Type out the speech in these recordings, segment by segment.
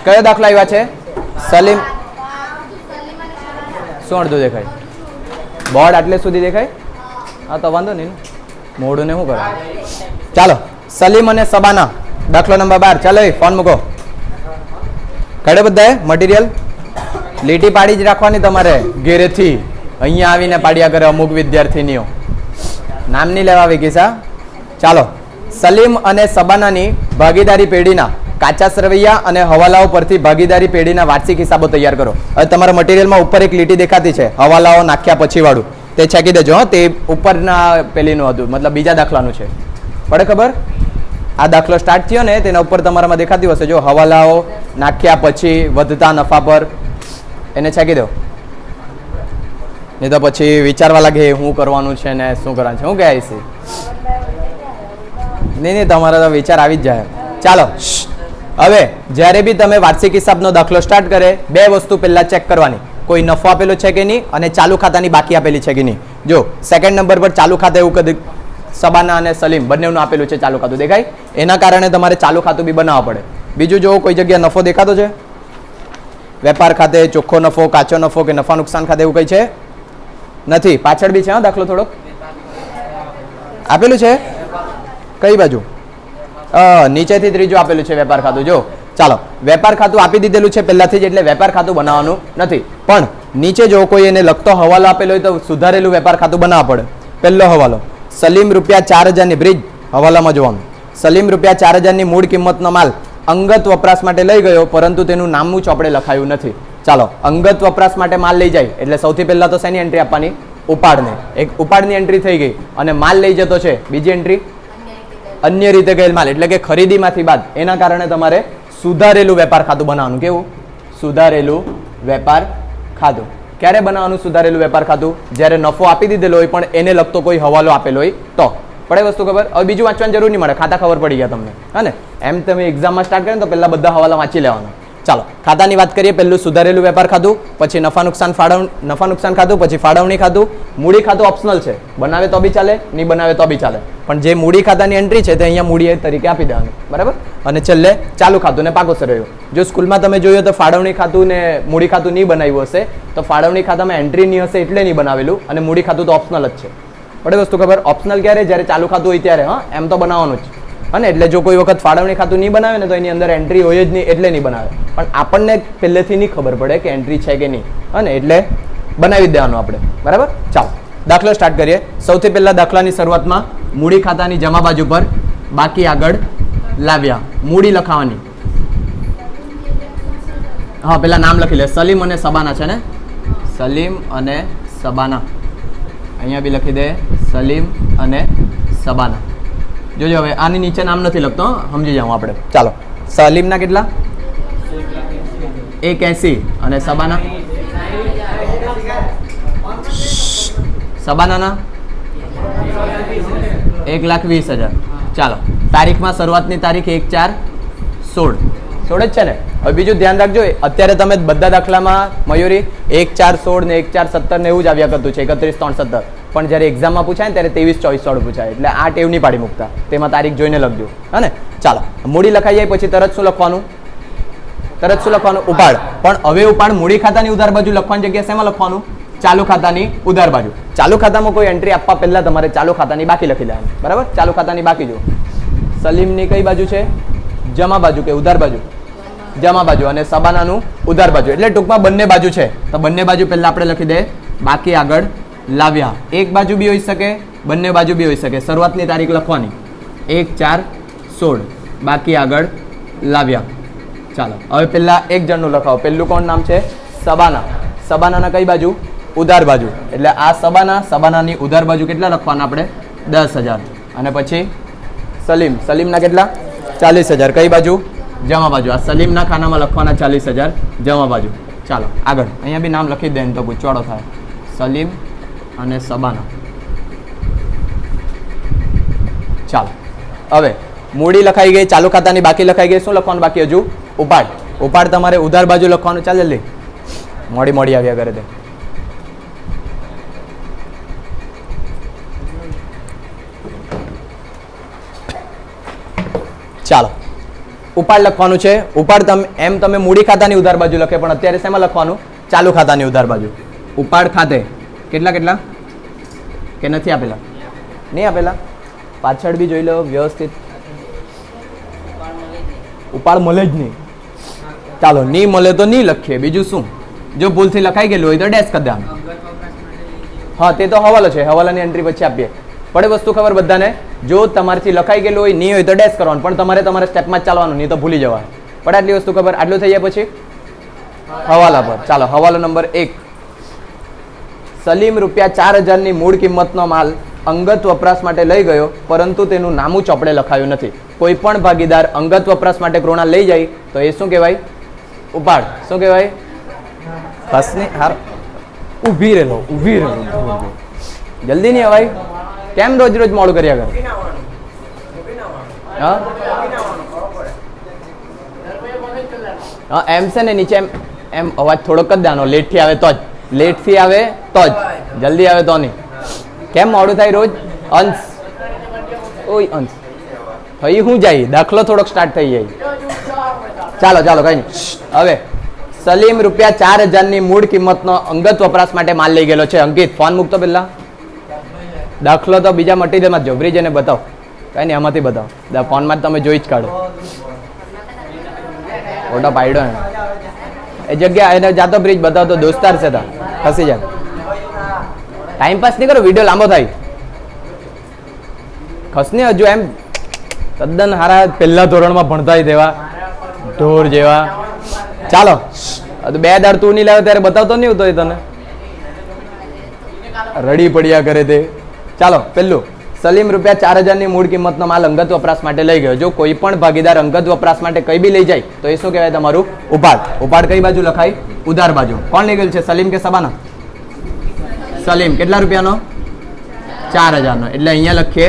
કયો દાખલા આવ્યા છે? સલીમ. શું અડધું દેખાય? બોર્ડ આટલે સુધી દેખાય? હા તો વાંધો નહીં, મોડું ને શું કરે. ચાલો, સલીમ અને સબાના દાખલો નંબર 12. ચાલો ફોન મૂકો. કડે બધાએ મટીરિયલ લીટી પાડી જ રાખવાની તમારે ઘેરેથી. અહીંયા આવીને પાડ્યા કરે અમુક વિદ્યાર્થીનીઓ. નામ નહીં લેવા વિકીસા. ચાલો, સલીમ અને સબાનાની ભાગીદારી પેઢીના કાચા સરવૈયા અને હવાલાઓ પરથી ભાગીદારી પેઢીના વાર્ષિક હિસાબો તૈયાર કરો. હવે તમારા મટીરિયલમાં ઉપર એક લીટી દેખાતી છે, હવાલાઓ નાખ્યા પછી વાળું, તે છેકી દેજો. તે ઉપરના પેલીનું હતું, મતલબ બીજા દાખલાનું છે. પડે ખબર? આ દાખલો સ્ટાર્ટ થયો ને તેના ઉપર તમારામાં દેખાતી હશે, જો હવાલાઓ નાખ્યા પછી વધતા નફા પર, એને છેકી દો. નહીં તો પછી વિચારવા લાગે શું કરવાનું છે ને શું કરવાનું છે. શું કહે છે? નહીં, તમારા તો વિચાર આવી જ જાય. ચાલો, હવે જ્યારે બી તમે વાર્ષિક હિસાબનો દાખલો સ્ટાર્ટ કરે, બે વસ્તુ પહેલા ચેક કરવાની, કોઈ નફો આપેલો છે કે નહીં અને ચાલુ ખાતાની બાકી આપેલી છે કે નહીં. જો સેકન્ડ નંબર પર ચાલુ ખાતે એવું કદી સબાના અને સલીમ બંનેનું આપેલું છે ચાલુ ખાતું દેખાય, એના કારણે તમારે ચાલુ ખાતું બી બનાવવા પડે. બીજું જો કોઈ જગ્યા નફો દેખાતો છે, વેપાર ખાતે ચોખ્ખો નફો, કાચો નફો કે નફા નુકસાન ખાતે એવું કંઈ છે નથી. પાછળ બી છે હા દાખલો થોડોક આપેલું છે. કઈ બાજુ? નીચેથી ત્રીજું આપેલું છે વેપાર ખાતું. જો ચાલો, વેપાર ખાતું આપી દીધેલું છે પહેલાથી જ, એટલે વેપાર ખાતું બનાવવાનું નથી. પણ નીચે જો કોઈ એને લગતો હવાલો આપેલો હોય તો સુધારેલું વેપાર ખાતું બનાવવા પડે. પહેલો હવાલો, સલીમ ₹4000ની બ્રિજ. હવાલામાં જોવાનું, સલીમ ₹4000ની મૂળ કિંમતનો માલ અંગત વપરાશ માટે લઈ ગયો, પરંતુ તેનું નામનું ચોપડે લખાયું નથી. ચાલો, અંગત વપરાશ માટે માલ લઈ જાય એટલે સૌથી પહેલા તો શેની એન્ટ્રી આપવાની? ઉપાડને. એક ઉપાડની એન્ટ્રી થઈ ગઈ. અને માલ લઈ જતો છે, બીજી એન્ટ્રી અન્ય રીતે ગયેલ માલ, એટલે કે ખરીદીમાંથી બાદ. એના કારણે તમારે સુધારેલું વેપાર ખાતું બનાવવાનું. કેવું? સુધારેલું વેપાર ખાતું. ક્યારે બનાવવાનું સુધારેલું વેપાર ખાતું? જ્યારે નફો આપી દીધેલો હોય પણ એને લગતો કોઈ હવાલો આપેલો હોય તો. પડે વસ્તુ ખબર? હવે બીજું વાંચવાની જરૂર નહીં મળે, ખાતા ખબર પડી ગયા તમને. હા ને? એમ તમે એક્ઝામમાં સ્ટાર્ટ કરે તો પહેલા બધા હવાલા વાંચી લેવાના. ચાલો, ખાતાની વાત કરીએ. પહેલું સુધારેલું વેપાર ખાતું, પછી નફા નુકસાન ખાતું, પછી ફાળવણી ખાતું. મૂડી ખાતું ઓપ્શનલ છે, બનાવે તો બી ચાલે, નહીં બનાવે તો બી ચાલે. પણ જે મૂડી ખાતાની એન્ટ્રી છે તે અહીંયા મૂડી તરીકે આપી દેવાનું, બરાબર. અને છેલ્લે ચાલુ ખાતું ને પાકો સરવૈયો. જો સ્કૂલમાં તમે જોયું તો ફાળવણી ખાતું ને મૂડી ખાતું નહીં બનાવ્યું હશે તો ફાળવણી ખાતામાં એન્ટ્રી નહીં હશે એટલે નહીં બનાવેલું, અને મૂડી ખાતું તો ઓપ્શનલ જ છે. પડે વસ્તુ ખબર? ઓપ્શનલ ક્યારે? જ્યારે ચાલુ ખાતું હોય ત્યારે. હા, એમ તો બનાવવાનું જ. અને એટલે જો કોઈ વખત ફાળવણી ખાતું નહીં બનાવે ને તો એની અંદર એન્ટ્રી હોય જ નહીં એટલે નહીં બનાવે. પણ આપણને પહેલેથી નહીં ખબર પડે કે એન્ટ્રી છે કે નહીં, અને એટલે બનાવી દેવાનું આપણે, બરાબર. ચાલો, દાખલો સ્ટાર્ટ કરીએ. સૌથી પહેલા દાખલાની શરૂઆતમાં મૂડી ખાતાની જમા બાજુ પર બાકી આગળ લાવ્યા. મૂડી લખાવાની. હા, પેલા નામ લખી લે. સલીમ અને સબાના છે ને? સલીમ અને સબાના. અહીંયા બી લખી દે સલીમ અને સબાના. જોજો હવે આની નીચે નામ નથી લખતો, સમજી જાઉં આપણે. ચાલો, સલીમના કેટલા? 180. અને સબાના? સબાનાના 1,20,000. ચાલો, તારીખમાં શરૂઆતની તારીખ 1/4/16. 16 જ છે ને? હવે બીજું ધ્યાન રાખજો, અત્યારે તમે બધા દાખલામાં મયુરી 1/4/16 ને 1/4/17 ને એવું જ આવ્યા કરતું છે, 31/3/17. પણ જ્યારે એક્ઝામમાં પૂછાય ને ત્યારે 23/24/16 પૂછાય, એટલે આ ટેવ નહીં પાડી મૂકતા, તેમાં તારીખ જોઈને લખજો. હા ને? ચાલો, મૂડી લખાઈ જાય પછી તરત શું લખવાનું? ઉપાડ. પણ હવે ઉપાડ મૂડી ખાતાની ઉધાર બાજુ લખવાની જગ્યાએ શેમાં લખવાનું? ચાલુ ખાતાની ઉધાર બાજુ. ચાલુ ખાતામાં કોઈ એન્ટ્રી આપવા પહેલા તમારે ચાલુ ખાતાની બાકી લખી દેવાની, બરાબર. ચાલુ ખાતાની બાકી જો સલીમની કઈ બાજુ છે? જમા બાજુ કે ઉધાર બાજુ? જમા બાજુ. અને સબાનાનું ઉધાર બાજુ. એટલે ટૂંકમાં બંને બાજુ છે તો બંને બાજુ પહેલા આપણે લખી દે બાકી આગળ લાવ્યા. એક બાજુ બી હોઈ શકે, બંને બાજુ બી હોઈ શકે. શરૂઆતની તારીખ લખવાની 1/4/16, બાકી આગળ લાવ્યા. ચાલો, હવે પહેલા એક જણનું લખાવો. પહેલું કોણ નામ છે? સબાના. સબાનાના કઈ બાજુ? ઉધાર બાજુ. એટલે આ સબાનાની ઉધાર બાજુ કેટલા લખવાના આપણે? 10,000. અને પછી સલીમના કેટલા? 40,000. કઈ બાજુ? જમા બાજુ. આ સલીમના ખાનામાં લખવાના 40,000 જમા બાજુ. ચાલો આગળ. અહીંયા બી નામ લખી દે તો ગુચવાડો થાય. સલીમ અને સબાના. ચાલો, હવે મૂડી લખાઈ ગઈ, ચાલુ ખાતાની બાકી લખાઈ ગઈ. શું લખવાનું બાકી હજુ? ઉપાડ તમારે ઉધાર બાજુ લખવાનું. ચાલ જલ્દી, મોડી આવ્યા કરે તે. ચાલો, ઉપાડ લખવાનું છે. ઉપાડ તમે મૂડી ખાતાની ઉધાર બાજુ લખે, પણ અત્યારે શેમાં લખવાનું? ચાલુ ખાતાની ઉધાર બાજુ. ઉપાડ ખાતે કેટલા કે નથી આપેલા? નહીં આપેલા. પાછળ બી જોઈ લો વ્યવસ્થિત. ઉપાડ મળે જ નહીં. ચાલો, નહીં મળે તો નહીં લખીએ, બીજું શું. જો ભૂલથી લખાઈ ગયેલું હોય તો ડેશ કરી દેવાનું. હા, તે તો હવાલો છે, હવાલાની એન્ટ્રી પછી આપીએ. પડે વસ્તુ ખબર બધાને? જો તમારથી લખાઈ ગયેલું હોય, નહીં હોય તો ડેશ કરવાનું, પણ તમારે તમારા સ્ટેપમાં જ ચાલવાનું, નહીં તો ભૂલી જવાનું. પડે આટલી વસ્તુ ખબર? આટલું થઈ જાય પછી હવાલા પર. ચાલો, હવાલો નંબર 1. સલીમ ₹4000ની મૂળ કિંમતનો માલ અંગત વપરાશ માટે લઈ ગયો, પરંતુ તેનું નામું ચોપડે લખાયું નથી. કોઈ પણ ભાગીદાર અંગત વપરાશ માટે કૃણા લઈ જાય તો એ શું કહેવાય? ઉપાડ. શું કહેવાય? ખસની હાર. ઊભી રહેલો. જલ્દી નહીં અવાય. કેમ રોજ રોજ મોડું કર્યા કર? હા, એમ છે ને, નીચે એમ અવાજ થોડોક જ દાનો. લેટથી આવે તો જ, લેટથી આવે તો જ, જલ્દી આવે તો નહીં. કેમ મોડું થાય રોજ? અંશ, ઓય અંશ થઈ હું જાય, દાખલો થોડોક સ્ટાર્ટ થઈ જાય. ચાલો કઈ નહીં. હવે સલીમ ₹4000ની મૂળ કિંમતનો અંગત વપરાશ માટે માલ લઈ ગયેલો છે. અંકિત, ફોન મૂકતો પેલા. દાખલો તો બીજા મટીરિયલમાં જ જો, બ્રિજ એને બતાવો. કઈ નહીં, આમાંથી બતાવો. ફોનમાં જ તમે જોઈ જ કાઢો. ફોટો પાડ્યો એ જગ્યા એને જાતો બ્રિજ બતાવતો. દોસ્તાર છે તા, ખસી જાય. ટાઈમ પાસ નહીં કરો, વિડીયો લાંબો થાય. ખસને હજુ એમ તદ્દન હારા પહેલા ધોરણમાં ભણતા દેવા ઢોર જેવા. ચાલો, 2 દાડ તું નહીં લાવે ત્યારે બતાવતો નહીં હોતો એ તને. રડી પડ્યા કરે તે. ચાલો, પેલું સલીમ ₹4000ની મૂળ કિંમતનો માલ અંગત વપરાશ માટે લઈ ગયો. જો કોઈ પણ ભાગીદાર અંગત વપરાશ માટે કઈ બી લઈ જાય તો એ શું કહેવાય? તમારું ઉપાડ. ઉપાડ કઈ બાજુ લખાય? ઉધાર બાજુ. કોણ લઈ ગયેલું છે? સલીમ કે સબાના? સલીમ. કેટલા રૂપિયાનો? 4000નો. એટલે અહીંયા લખીએ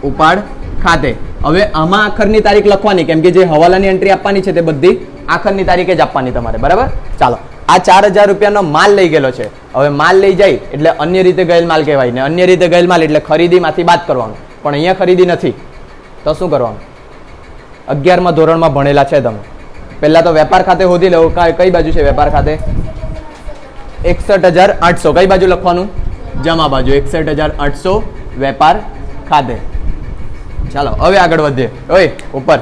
ઉપાડ ખાતે. હવે આમાં આખરની તારીખ લખવાની, કેમ કે જે હવાલાની એન્ટ્રી આપવાની છે તે બધી આખરની તારીખે જ આપવાની તમારે. બરાબર? ચાલો, આ 4000 રૂપિયાનો માલ લઈ ગયેલો છે. હવે માલ લઈ જાય એટલે અન્ય રીતે ગયેલ માલ કહેવાય ને. અન્ય રીતે ગયેલ માલ એટલે ખરીદીમાંથી બાદ કરવાનું. પણ અહીંયા ખરીદી નથી તો શું કરવાનું? 11મા ધોરણમાં ભણેલા છે તમે. પહેલા તો વેપાર ખાતે શોધી લો. કઈ બાજુ છે વેપાર ખાતે? 61800. કઈ બાજુ લખવાનું? જમા બાજુ. 61800 વેપાર ખાતે. ચાલો, હવે આગળ વધીએ. ઓય ઉપર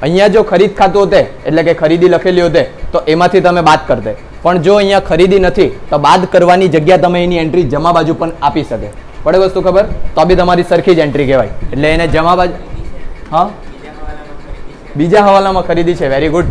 અહીંયા જો ખરીદ ખાતું હોતે એટલે કે ખરીદી લખેલી હોતે તો એમાંથી તમે બાદ કરતે. પણ જો અહીંયા ખરીદી નથી તો બાદ કરવાની જગ્યા તમે એની એન્ટ્રી જમા બાજુ પણ આપી શકે. પડે વસ્તુ ખબર? તો બી તમારી સરખી જ એન્ટ્રી કહેવાય. એટલે એને જમા બાજુ. હા, બીજા હવાલામાં ખરીદી છે. Very good.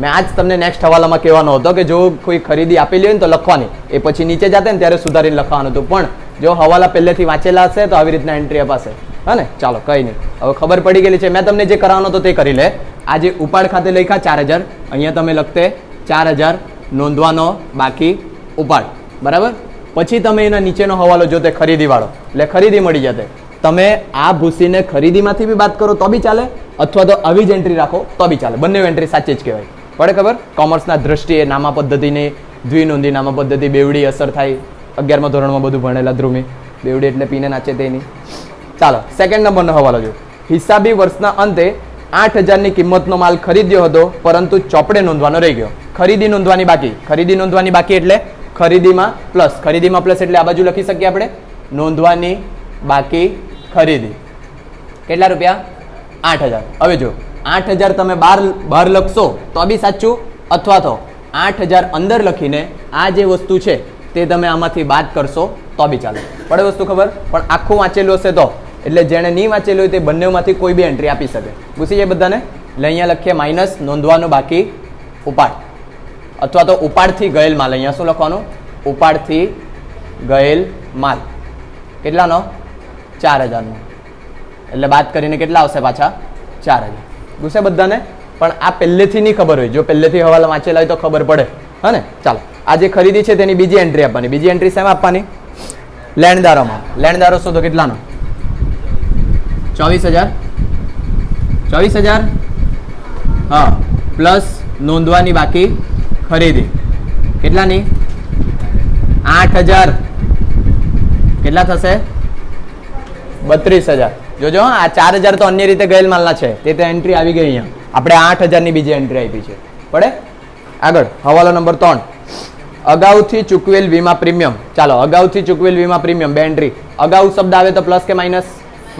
મેં આજ તમને નેક્સ્ટ હવાલામાં કહેવાનો હતો કે જો કોઈ ખરીદી આપેલી હોય ને તો લખવાની, એ પછી નીચે જાતે ને ત્યારે સુધારીને લખવાનું હતું. પણ જો હવાલા પહેલેથી વાંચેલા હશે તો આવી રીતના એન્ટ્રી અપાશે. હા ને? ચાલો, કઈ નહીં. હવે ખબર પડી ગયેલી છે. મેં તમને જે કરાવવાનો હતો તે કરી લે. આજે ઉપાડ ખાતે લખ્યા 4000, અહીંયા તમે લખતે 4000 નોંધવાનો બાકી ઉપાડ. બરાબર? પછી તમે એના નીચેનો હવાલો જો તે ખરીદી વાળો, એટલે ખરીદી મળી જતે. તમે આ ભૂસીને ખરીદીમાંથી બી બાદ કરો તો બી ચાલે, અથવા તો આવી જ એન્ટ્રી રાખો તો બી ચાલે. બંને એન્ટ્રી સાચી જ કહેવાય. પડે ખબર? કોમર્સના દ્રષ્ટિએ નામા પદ્ધતિની, દ્વિનોંધી નામા પદ્ધતિ બેવડી અસર થાય. 11મા ધોરણમાં બધું ભણેલા ધ્રુમી. બેવડી એટલે પીને નાચે તેની. ચાલો, સેકન્ડ નંબરનો હવાલો જો. હિસાબી વર્ષના અંતે 8000ની કિંમતનો માલ ખરીદ્યો હતો, પરંતુ ચોપડે નોંધવાનો રહી ગયો. ખરીદી નોંધવાની બાકી. ખરીદી નોંધવાની બાકી એટલે ખરીદીમાં પ્લસ. ખરીદીમાં પ્લસ એટલે આ બાજુ લખી શકીએ આપણે નોંધવાની બાકી ખરીદી. કેટલા રૂપિયા? 8000. હવે જો 8000 તમે બહાર લખશો તો બી સાચું, અથવા તો 8000 અંદર લખીને આ જે વસ્તુ છે તે તમે આમાંથી બાદ કરશો તો બી ચાલે. પડે વસ્તુ ખબર? પણ આખું વાંચેલું હશે તો, એટલે જેણે નહીં વાંચેલું હોય તે બંનેમાંથી કોઈ બી એન્ટ્રી આપી શકે. પૂછી જાય બધાને? એટલે અહીંયા લખીએ માઇનસ નોંધવાનું બાકી ઉપાડ, અથવા તો ઉપાડથી ગયેલ માલ. અહીંયા શું લખવાનું? ઉપાડથી ગયેલ માલ. કેટલાનો? 4000નો. એટલે બાદ કરીને કેટલા આવશે પાછા? 4000. પૂછે બધાને? પણ આ પહેલેથી નહીં ખબર હોય. જો પહેલેથી હવાલા વાંચેલા હોય તો ખબર પડે. હા ને? ચાલો, આ જે ખરીદી છે તેની બીજી એન્ટ્રી આપવાની. બીજી એન્ટ્રી શેમાં આપવાની? લેણદારોમાં. લેણદારો શોધો. કેટલાનો? 24000. 24000 હા, પ્લસ નોંધવાની બાકી ખરીદી. કેટલાની? 8000. કેટલા થશે? 32000. જોજો, આ 4000 તો અન્ય રીતે ગયેલ માલના છે, તે તો એન્ટ્રી આવી ગઈ અહીંયા. આપણે 8,000 ની બીજી એન્ટ્રી આપી છે. પડે? આગળ હવાલો નંબર 3, અગાઉથી ચૂકવેલ વીમા પ્રીમિયમ. ચાલો, અગાઉથી ચૂકવેલ વીમા પ્રીમિયમ, બે એન્ટ્રી. અગાઉ શબ્દ આવે તો પ્લસ કે માઇનસ?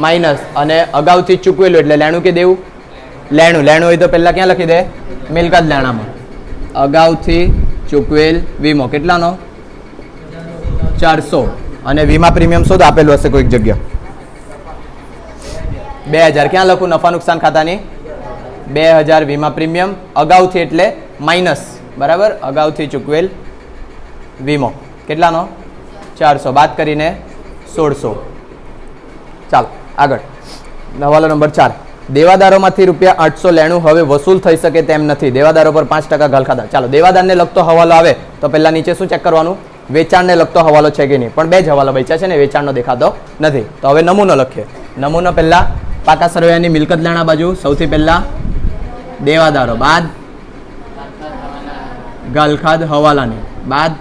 માઇનસ. અને અગાઉથી ચૂકવેલું એટલે લેણું કે દેવું? લેણું. લેણું હોય તો પહેલા ક્યાં લખી દે? મિલકત લેણામાં. અગાઉથી ચૂકવેલ વીમો કેટલાનો? 400. અને વીમા પ્રીમિયમ શું આપેલું હશે કોઈક જગ્યા? 2000. ક્યાં લખું? નફા નુકસાન ખાતાની 2000 વીમા પ્રીમિયમ. અગાઉથી એટલે માઇનસ, બરાબર? અગાઉથી ચૂકવેલ વીમો કેટલાનો? 400. બાદ કરીને 1600. ચાલો આગળ હવાલો નંબર 4, દેવાદારોમાંથી રૂપિયા 800 લેણું હવે વસૂલ થઈ શકે તેમ નથી. દેવાદારો પર 5% ગલખાતા. ચાલો, દેવાદારને લગતો હવાલો આવે તો પહેલા નીચે શું ચેક કરવાનું? વેચાણને લગતો હવાલો છે કે નહીં. પણ બે જ હવાલો બચ્યા છે ને, વેચાણનો દેખાતો નથી. તો હવે નમૂનો લખીએ. નમૂનો પહેલા પાકા સરવૈયાની મિલકત લેણા બાજુ સૌથી પહેલા દેવાદારો, બાદ ગલખાદ હવાલાની, બાદ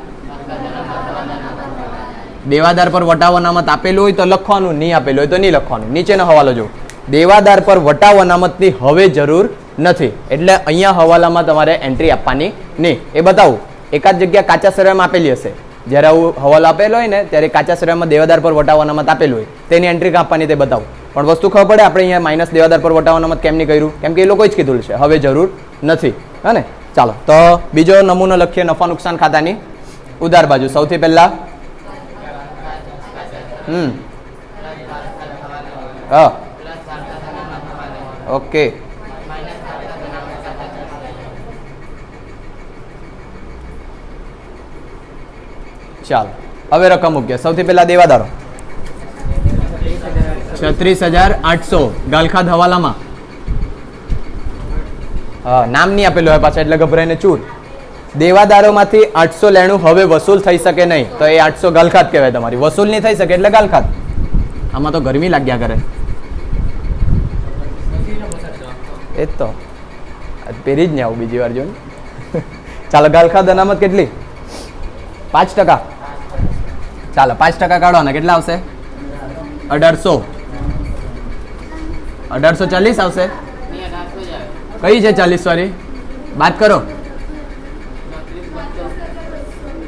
દેવાદાર પર વટાવ અનામત આપેલું હોય તો લખવાનું, નહીં આપેલું હોય તો નહીં લખવાનું. નીચેનો હવાલો જો, દેવાદાર પર વટાવ અનામતની હવે જરૂર નથી, એટલે અહીંયા હવાલામાં તમારે એન્ટ્રી આપવાની નહીં. એ બતાવું, એકાદ જગ્યા કાચા સરવૈયામાં આપેલી હશે. જ્યારે આવું હવાલો આપેલો હોય ને ત્યારે કાચા સરવૈયામાં દેવાદાર પર વટાવ અનામત આપેલું હોય તેની એન્ટ્રી આપવાની તે બતાવું. પણ વસ્તુ ખબર પડે આપણે અહીંયા માઇનસ દેવાદાર પર વટાવ અનામત કેમ નહીં કર્યું? કેમ કે એ લોકોએ જ કીધું છે હવે જરૂર નથી. હા ને? ચાલો, તો બીજો નમૂનો લખીએ નફા નુકસાન ખાતાની ઉધાર બાજુ. સૌથી પહેલા હા, ઓકે. ચાલો, હવે રકમ મૂકીએ. સૌથી પહેલા દેવાદારો 36,800 ગલખાદ હવાલામાં. હા, નામ નહીં આપેલું હોય પાછા એટલે ગભરાઈને ચૂર. દેવાદારોમાંથી 800 લેણું હવે વસૂલ થઈ શકે નહીં, તો એ 800 ગલખાદ કહેવાય તમારી. વસૂલ નહીં થઈ શકે એટલે ગલખાદ. આમાં તો ગરમી લાગ્યા કરે. એ જ તો પહેરી જ ને આવું બીજી વાર જો ને. ચાલો, ગલખાદ અનામત કેટલી? 5%. ચાલો, 5% કાઢવાના કેટલા આવશે? 1800. 1840 આવશે. કઈ છે 40 વાળી? બાદ કરો.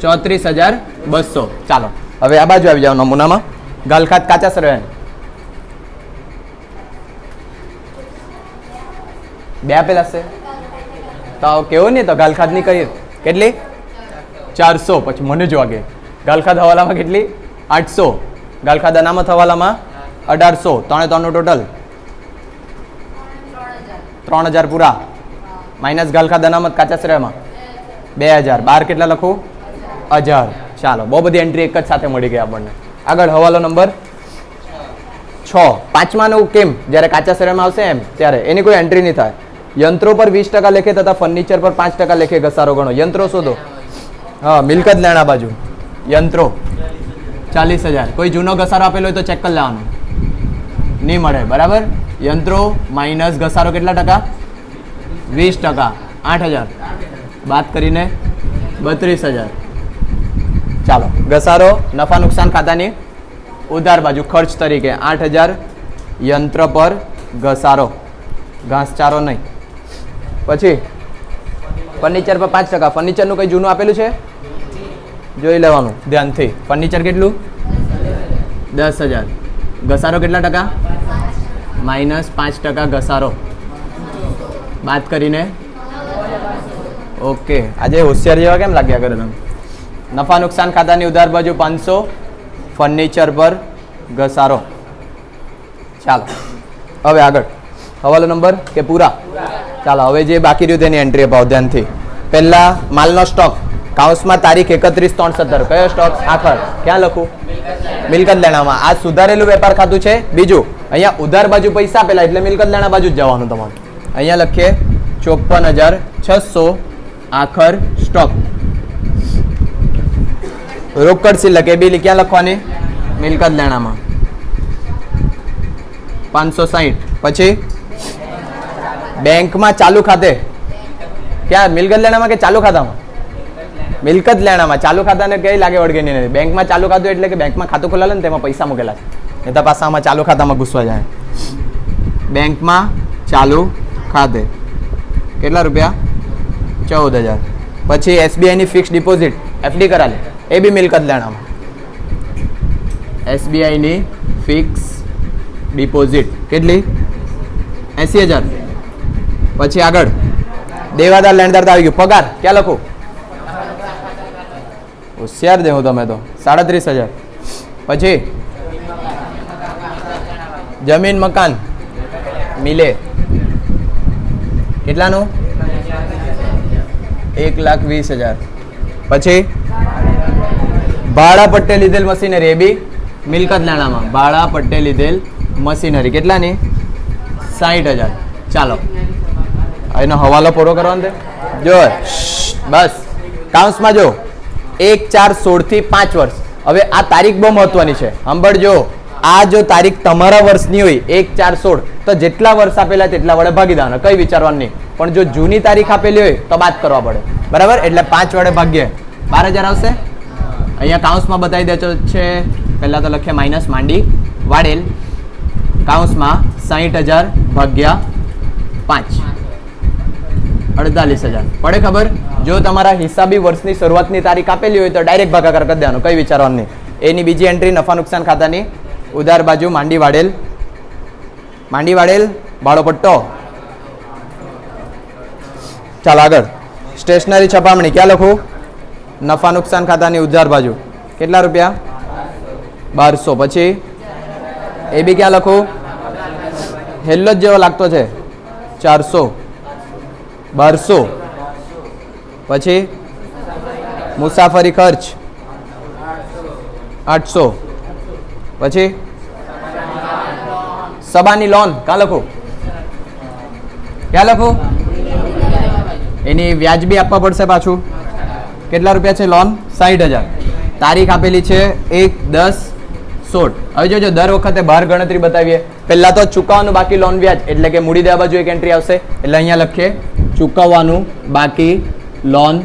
34,200. ચાલો, હવે આ બાજુ આવી જાવ નમૂનામાં. ગલખાદ કાચા સરવૈયા બે આપેલા છે તો કેવું નહીં, તો ગલખાદની કઈ કેટલી? 400. પછી મને જો આગે ગલખાદ હવાલામાં કેટલી? 800. ગલખાદ અનામત હવાલામાં 1800. 3 નું ટોટલ 3000 પૂરા, માઇનસ ગલખાદ અનામત કાચા શ્રેયમાં 2000. 12 કેટલા લખું? 1000. ચાલો, બહુ બધી એન્ટ્રી એક જ સાથે મળી ગઈ આપણને. આગળ હવાલો નંબર 6. પાંચમાનું કેમ જ્યારે કાચા શ્રેયમાં આવશે એમ ત્યારે એની કોઈ એન્ટ્રી નહીં થાય. યંત્રો પર 20% લેખે તથા ફર્નિચર પર 5% લેખે ઘસારો ગણો. યંત્રો શોધો. હા, મિલકત લેણા બાજુ યંત્રો 40,000. કોઈ જૂનો ઘસારો આપેલો હોય તો ચેક કરી લેવાનું, નહીં મળે, બરાબર? યંત્રો માઇનસ ઘસારો કેટલા ટકા? 20%. 8,000 બાદ કરીને 32,000. ચાલો, ઘસારો નફા નુકસાન ખાતાની ઉધાર બાજુ ખર્ચ તરીકે 8,000 યંત્ર પર ઘસારો, ઘાસચારો નહીં. પછી ફર્નિચર પર 5%. ફર્નિચરનું કંઈ જૂનું આપેલું છે જોઈ લેવાનું ધ્યાનથી. ફર્નિચર કેટલું? 10,000. ઘસારો કેટલા ટકા? માઇનસ 5% ઘસારો બાદ કરીને. ઓકે, આજે હોશિયાર જેવા કેમ લાગ્યા કરે તમે? નફા નુકસાન ખાતાની ઉધાર બાજુ 500 ફર્નિચર પર ઘસારો. ચાલો, હવે આગળ હવાલો નંબર કે પૂરા? ચાલો, હવે જે બાકી રહ્યું તેની એન્ટ્રી અપાવો ધ્યાનથી. પહેલા માલનો સ્ટોક કાઉન્સમાં તારીખ 31/3/17. કયો સ્ટોક? આખર. ક્યાં લખું? મિલકત લેણામાં. આ સુધારેલું વેપાર ખાતું છે. બીજું અહીંયા ઉધાર બાજુ પૈસા આપેલા એટલે મિલકત લેણા બાજુ જ જવાનું તમારે. અહીંયા લખીએ 54,600 આખર સ્ટોક. રોકડ શિલ્લક એ બી ક્યાં લખવાની? મિલકત લેણામાં 560. પછી બેંકમાં ચાલુ ખાતે, ક્યાં? મિલકત લેણામાં કે ચાલુ ખાતામાં? મિલકત લેણામાં. ચાલુ ખાતાને કઈ લાગે વળગેની નથી. બેંકમાં ચાલુ ખાતું એટલે કે બેંકમાં ખાતું ખોલાવે ને તેમાં પૈસા મૂકેલા છે, એ તો પાછા આમાં ચાલુ ખાતામાં ઘૂસવા જાય. બેંકમાં ચાલુ ખાતે કેટલા રૂપિયા? 14,000. પછી એસબીઆઈની ફિક્સ ડિપોઝિટ એફડી કરાલે, એ બી મિલકત લેણામાં. એસબીઆઈની ફિક્સ ડિપોઝિટ કેટલી? 80,000. પછી આગળ દેવાદાર લેણદાર આવી ગયું. પગાર ક્યાં લખું? હોશિયાર દેવું તમે તો 37,000. પછી જમીન મકાન મિલે કેટલાનું? 1,20,000. પછી ભાડા પટ્ટે લીધેલ મશીનરી, એ બી મિલકત લેણામાં. ભાડા પટ્ટે લીધેલ મશીનરી કેટલાની? 60,000. ચાલો એનો હવાલો પૂરો કરવાનો છે. જો બસ કાઉન્સમાં જો 1/4/16 થી 5 વર્ષ. હવે આ તારીખ બહુ મહત્વની છે, સાંભળજો. આ જો તારીખ તમારા વર્ષની હોય 1/4/16, તો જેટલા વર્ષ આપેલા તેટલા વડે ભાગી દેવાના, કઈ વિચારવાનું નહીં. પણ જો જૂની તારીખ આપેલી હોય તો બાદ કરવા પડે, બરાબર? એટલે 5 વડે ભાગ્યે 12,000 આવશે. અહીંયા કાઉન્સમાં બતાવી દેજો છે. પહેલા તો લખીએ માઇનસ માંડી વાડેલ કાઉન્સમાં 60,000 ભાગ્યા 5 48,000 પડે ખબર. જો તમારા હિસાબી વર્ષની શરૂઆતની તારીખ આપેલી હોય તો ડાયરેક્ટ ભાગાકાર કરી દેવાનો, કઈ વિચારવાનું નહીં. એની બીજી એન્ટ્રી નફા નુકસાન ખાતાની ઉધાર બાજુ માંડી વાડેલ બાળો પટ્ટો. ચાલો આગળ સ્ટેશનરી છપામણી ક્યાં લખું? નફા નુકસાન ખાતાની ઉધાર બાજુ કેટલા રૂપિયા? 1200. પછી એ બી ક્યાં લખું? હેલ્લો જ જેવો લાગતો છે 400 1200. પછી મુસાફરી ખર્ચ 800. પછી સબાની લોન ક્યાં લખું? ક્યાં લખું? એની વ્યાજ બી આપવા પડશે પાછું. કેટલા રૂપિયા છે લોન? 60,000. તારીખ આપેલી છે 1/10/16. હવે જોજો દર વખતે બહાર ગણતરી બતાવીએ. પહેલા તો ચૂકવવાનું બાકી લોન વ્યાજ, એટલે કે મૂડી દેવા બાજુ એક એન્ટ્રી આવશે. એટલે અહીંયા લખીએ ચૂકવવાનું બાકી લોન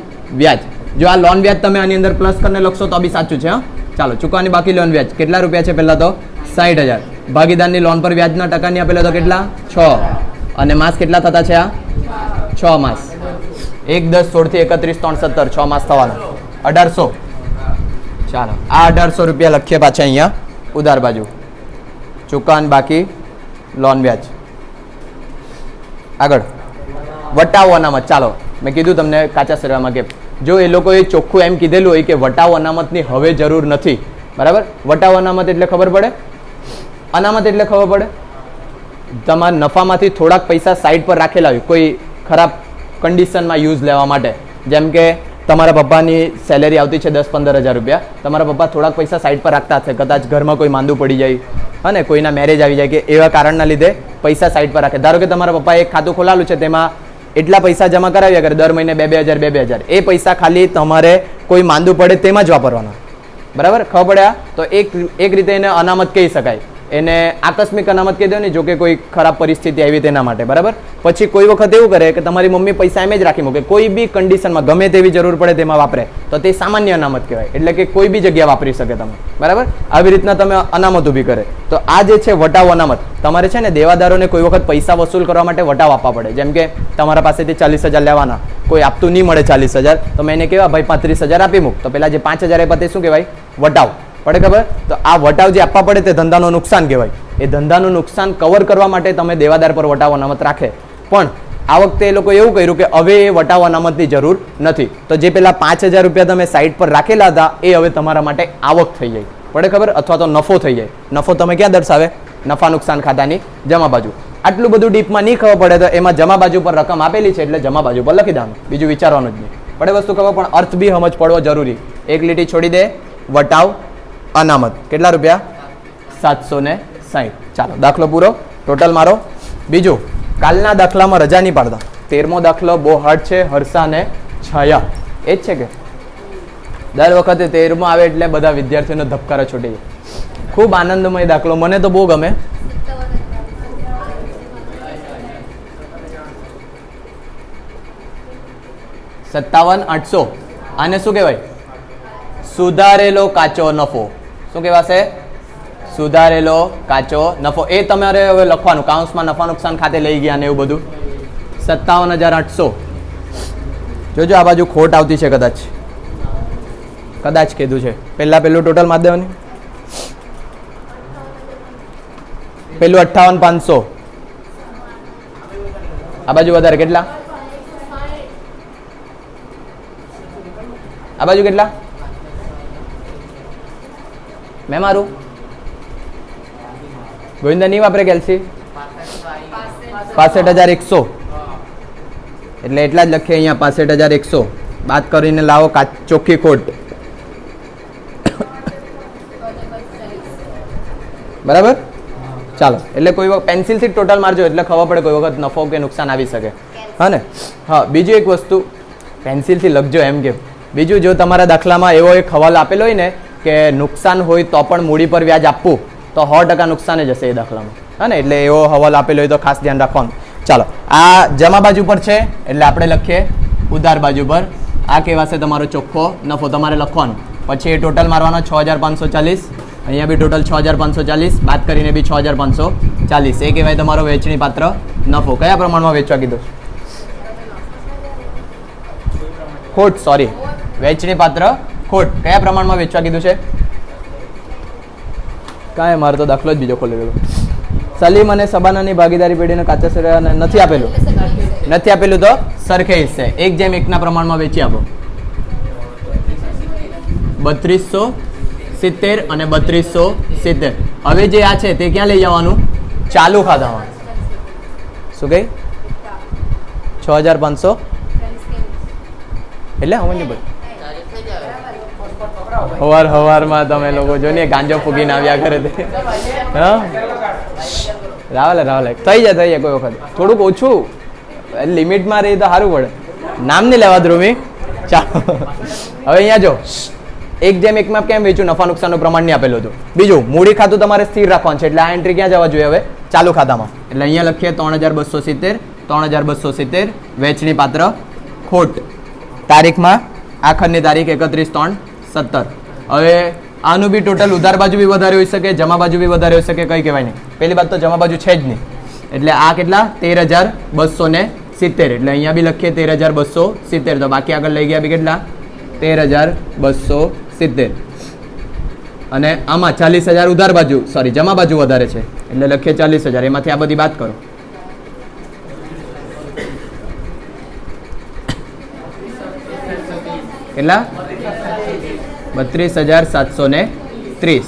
વ્યાજ. જો આ લોન વ્યાજ તમે આની અંદર પ્લસ કરીને લખશો તો બી સાચું છે. હા ચાલો, ચૂકવવાની બાકી લોન વ્યાજ કેટલા રૂપિયા છે? પહેલા તો 60,000. ભાગીદારની લોન પર વ્યાજના ટકાની આપેલા તો કેટલા? 6. અને માસ કેટલા થતા છે? આ 6 માસ. 1/10/16 થી 31/3/17 6 માસ થવાના. 1800. ચાલો આ 1800 રૂપિયા લખીએ પાછા અહીંયા ઉધાર બાજુ. ચૂકવવાનું બાકી લોન વ્યાજ. આગળ વટાવ અનામત. ચાલો મેં કીધું તમને કાચા સર્વેમાં કે જો એ લોકોએ ચોખ્ખું એમ કીધેલું હોય કે વટાવ અનામતની હવે જરૂર નથી, બરાબર? વટાવ અનામત એટલે ખબર પડે? અનામત એટલે ખબર પડે તમારા નફામાંથી થોડાક પૈસા સાઈડ પર રાખેલા હોય કોઈ ખરાબ કન્ડિશનમાં યુઝ લેવા માટે. જેમ કે તમારા પપ્પાની સેલેરી આવતી છે 10-15 હજાર રૂપિયા, તમારા પપ્પા થોડાક પૈસા સાઈડ પર રાખતા હશે, કદાચ ઘરમાં કોઈ માંદું પડી જાય અને કોઈના મેરેજ આવી જાય કે એવા કારણના લીધે પૈસા સાઈડ પર રાખે. ધારો કે તમારા પપ્પાએ એક ખાતું ખોલાવેલું છે, તેમાં એટલા પૈસા જમા કરાવ્યા કરે દર મહિને 2,000 2,000. એ પૈસા ખાલી તમારે કોઈ માંદું પડે તેમાં જ વાપરવાના, બરાબર? ખબર પડ્યા? તો એક રીતે એને અનામત કહી શકાય. એને આકસ્મિક અનામત કહી દો ને, જો કે કોઈ ખરાબ પરિસ્થિતિ આવી તેના માટે, બરાબર? પછી કોઈ વખત એવું કરે કે તમારી મમ્મી પૈસા એમ જ રાખી મૂકે, કોઈ બી કન્ડિશનમાં ગમે તેવી જરૂર પડે તેમાં વાપરે, તો તે સામાન્ય અનામત કહેવાય. એટલે કે કોઈ બી જગ્યા વાપરી શકે તમે, બરાબર? આવી રીતના તમે અનામત ઊભી કરે. તો આ જે છે વટાવ અનામત, તમારે છે ને દેવાદારોને કોઈ વખત પૈસા વસૂલ કરવા માટે વટાવ આપવા પડે. જેમ કે તમારા પાસેથી 40,000 લેવાના, કોઈ આપતું નહીં મળે 40,000, તો મેં એને કહેવા ભાઈ 35,000 આપી મૂક, તો પેલા જે 5,000 આપ્યા તે શું કહેવાય? વટાવ. પડે ખબર? તો આ વટાવ જે આપવા પડે તે ધંધાનું નુકસાન કહેવાય. એ ધંધાનું નુકસાન કવર કરવા માટે તમે દેવાદાર પર વટાવ અનામત રાખે. પણ આ વખતે એ લોકો એવું કર્યું કે હવે એ વટાવ અનામતની જરૂર નથી. તો જે પેલા 5,000 રૂપિયા તમે સાઈડ પર રાખેલા હતા એ હવે તમારા માટે આવક થઈ જાય. પડે ખબર? અથવા તો નફો થઈ જાય. નફો તમે ક્યાં દર્શાવે? નફા નુકસાન ખાતાની જમા બાજુ. આટલું બધું ડીપમાં નહીં ખબર પડે તો એમાં જમા બાજુ પર રકમ આપેલી છે એટલે જમા બાજુ પર લખી દેવાનું, બીજું વિચારવાનું જ નહીં. પડે વસ્તુ ખબર? પણ અર્થ બી સમજ પડવો જરૂરી. એક લીટી છોડી દે. વટાવ અનામત કેટલા રૂપિયા? 760. ચાલો દાખલો પૂરો. ટોટલ મારો. બીજું, કાલના દાખલામાં રજા નહીં પાડતા. 13મો દાખલો બહુ હાર્ડ છે. હર્ષા અને છાયા એ જ છે કે દર વખતે 13મો આવે એટલે બધા વિદ્યાર્થીઓનો ધબકારો છૂટી જાય. ખૂબ આનંદમય દાખલો, મને તો બહુ ગમે. $57,800. આને શું કહેવાય? સુધારેલો કાચો નફો. શું કહેવાશે? સુધારેલો કાચો નફો. એ તમારે હવે લખવાનું કાઉન્સમાં નફા નુકસાન ખાતે લઈ ગયા ને એવું બધું. 57,800. જોજો આ બાજુ ખોટ આવતી છે કદાચ કીધું છે. પેલું ટોટલ માર દેવાની. પેલું 58,500. આ બાજુ વધારે કેટલા? આ બાજુ કેટલા? મેં મારું ગોવિંદા નહીં વાપરે કેલ્સી. 65,100. એટલે એટલા જ લખીએ અહીંયા 65,100. બાદ કરીને લાવો ચોખ્ખી ખોટ. બરાબર. ચાલો, એટલે કોઈ વખત પેન્સિલથી ટોટલ મારજો એટલે ખબર પડે કોઈ વખત નફો કે નુકસાન આવી શકે. હા ને? હા, બીજું એક વસ્તુ પેન્સિલથી લખજો એમ કે બીજું, જો તમારા દાખલામાં એવો એક હવાલો આપેલો હોય ને કે નુકસાન હોય તો પણ મૂડી પર વ્યાજ આપવું, તો 100% નુકસાન જ હશે એ દાખલામાં. હા ને? એટલે એવો હવાલો આપેલો હોય તો ખાસ ધ્યાન રાખવાનું. ચાલો, આ જમા બાજુ પર છે એટલે આપણે લખીએ ઉધાર બાજુ પર. આ કહેવાશે તમારો ચોખ્ખો નફો. તમારે લખવાનું. પછી એ ટોટલ મારવાનો 6,540. અહીંયા બી ટોટલ 6,540. બાદ કરીને બી 6,540. એ કહેવાય તમારો વેચણી પાત્ર નફો. કયા પ્રમાણમાં વેચવા કીધું? ખોટ. સોરી, વેચણી પાત્ર ખોટ કયા પ્રમાણમાં વેચવા કીધું છે? કાંઈ મારો તો દાખલો જ બીજો ખોલી ગયો. સલીમ અને સબાનાની ભાગીદારી પેઢીને કાચા શેરને નથી આપેલું તો સરખે હિસ્સે 1:1 ના પ્રમાણમાં વેચી આપો. 3270 અને 3270. હવે જે આ છે તે ક્યાં લઈ જવાનું? ચાલુ ખાતામાં. શું કહે? 6,500 એટલે હવારમાં તમે લોકો જો ને ગાંજો ફૂગીને આવ્યા કરે તે. હા, રાવલે થઈ જાય કોઈ વખત થોડુંક ઓછું લિમિટમાં રહી તો સારું પડે. નામ નહીં લેવા ધ્રુવી. ચાલો, હવે અહીંયા જો 1:1 કેમ વેચ્યું? નફા નુકસાનનું પ્રમાણ નહીં આપેલું હતું. બીજું, મૂડી ખાતું તમારે સ્થિર રાખવાનું છે એટલે આ એન્ટ્રી ક્યાં જવા જોઈએ? હવે ચાલુ ખાતામાં. એટલે અહીંયા લખીએ 3,270 વેચણી પાત્ર ખોટ. તારીખમાં આખરની તારીખ 31/3/17. હવે આનું બી ટોટલ ઉધાર બાજુ બી વધારે હોઈ શકે, જમા બાજુ બી વધારે હોઈ શકે, કઈ કહેવાય નહીં. પહેલી વાત તો જમા બાજુ છે જ નહીં. એટલે આ કેટલા? 13,270. એટલે અહીંયા બી લખીએ 13,270. તો બાકી આગળ લઈ ગયા બી કેટલા? 13,270. અને આમાં 40,000 ઉધાર બાજુ, સોરી જમા બાજુ વધારે છે એટલે લખીએ 40,000. એમાંથી આ બધી બાદ કરો. કેટલા? 32,730.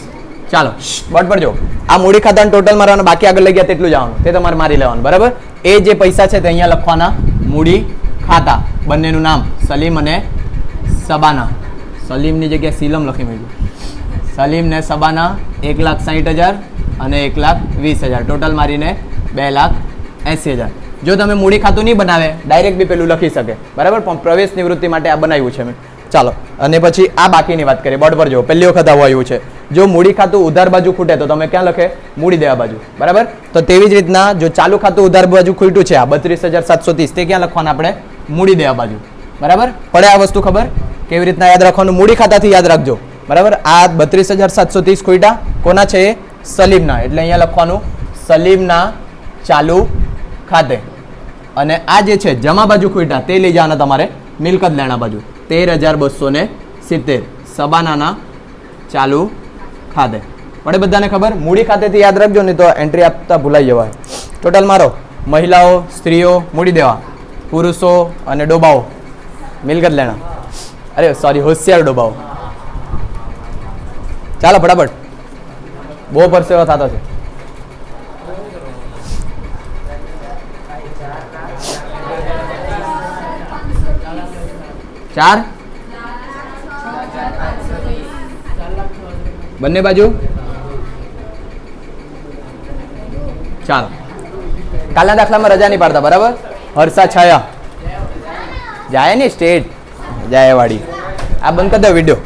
ચાલો, બોર્ડ પર જો આ મૂડી ખાતાનું ટોટલ મારવાનું, બાકી આગળ લઈ ગયા તેટલું જવાનું, તે તમારે મારી લેવાનું. બરાબર. એ જે પૈસા છે તે અહીંયા લખવાના. મૂડી ખાતા, બંનેનું નામ સલીમ અને સબાના. સલીમની જગ્યાએ સીલમ લખી મળ્યું. સલીમ ને સબાના 1,60,000 અને 1,20,000. ટોટલ મારીને 2,80,000. જો તમે મૂડી ખાતું નહીં બનાવે ડાયરેક્ટ બી પેલું લખી શકે. બરાબર. પણ પ્રવેશ નિવૃત્તિ માટે આ બનાવ્યું છે મેં. ચાલો, અને પછી આ બાકીની વાત કરીએ. બોર્ડ પર જો પહેલી વખત આવું આવ્યું છે. જો મૂડી ખાતું ઉધાર બાજુ ખૂટે તો તમે ક્યાં લખે? મૂડી દેવા બાજુ. બરાબર. તો તેવી જ રીતના જો ચાલુ ખાતું ઉધાર બાજુ ખૂટ્યું છે આ 32,730, તે ક્યાં લખવાના આપણે? મૂડી દેવા બાજુ. બરાબર. પડે આ વસ્તુ ખબર? કેવી રીતના યાદ રાખવાનું? મૂડી ખાતાથી યાદ રાખજો. બરાબર. આ 32,730 ખૂટ્યા કોના છે? સલીમના. એટલે અહીંયા લખવાનું સલીમના ચાલુ ખાતે. અને આ જે છે જમા બાજુ ખૂટ્યા તે લઈ જવાના તમારે મિલકત લેણા બાજુ. 13,270 સબાનાના ચાલુ ખાતે. પડે બધાને ખબર? મૂડી ખાતેથી યાદ રાખજો ને તો એન્ટ્રી આપતા ભૂલાઈ જવાય. ટોટલ મારો મહિલાઓ, સ્ત્રીઓ મૂડી દેવા, પુરુષો અને ડોબાઓ મિલકત લેણા. અરે સોરી, હોશિયાર ડોબાઓ. ચાલો ફટાફટ, બહુ પરસેવો થતો છે. ચાર બંને બાજુ. ચાલો, કાલના દાખલામાં રજા નહીં પાડતા. બરાબર. હર્ષા છાયા જાય ને સ્ટેટ જાય વાળી. આ બંધ કરી દો વિડીયો.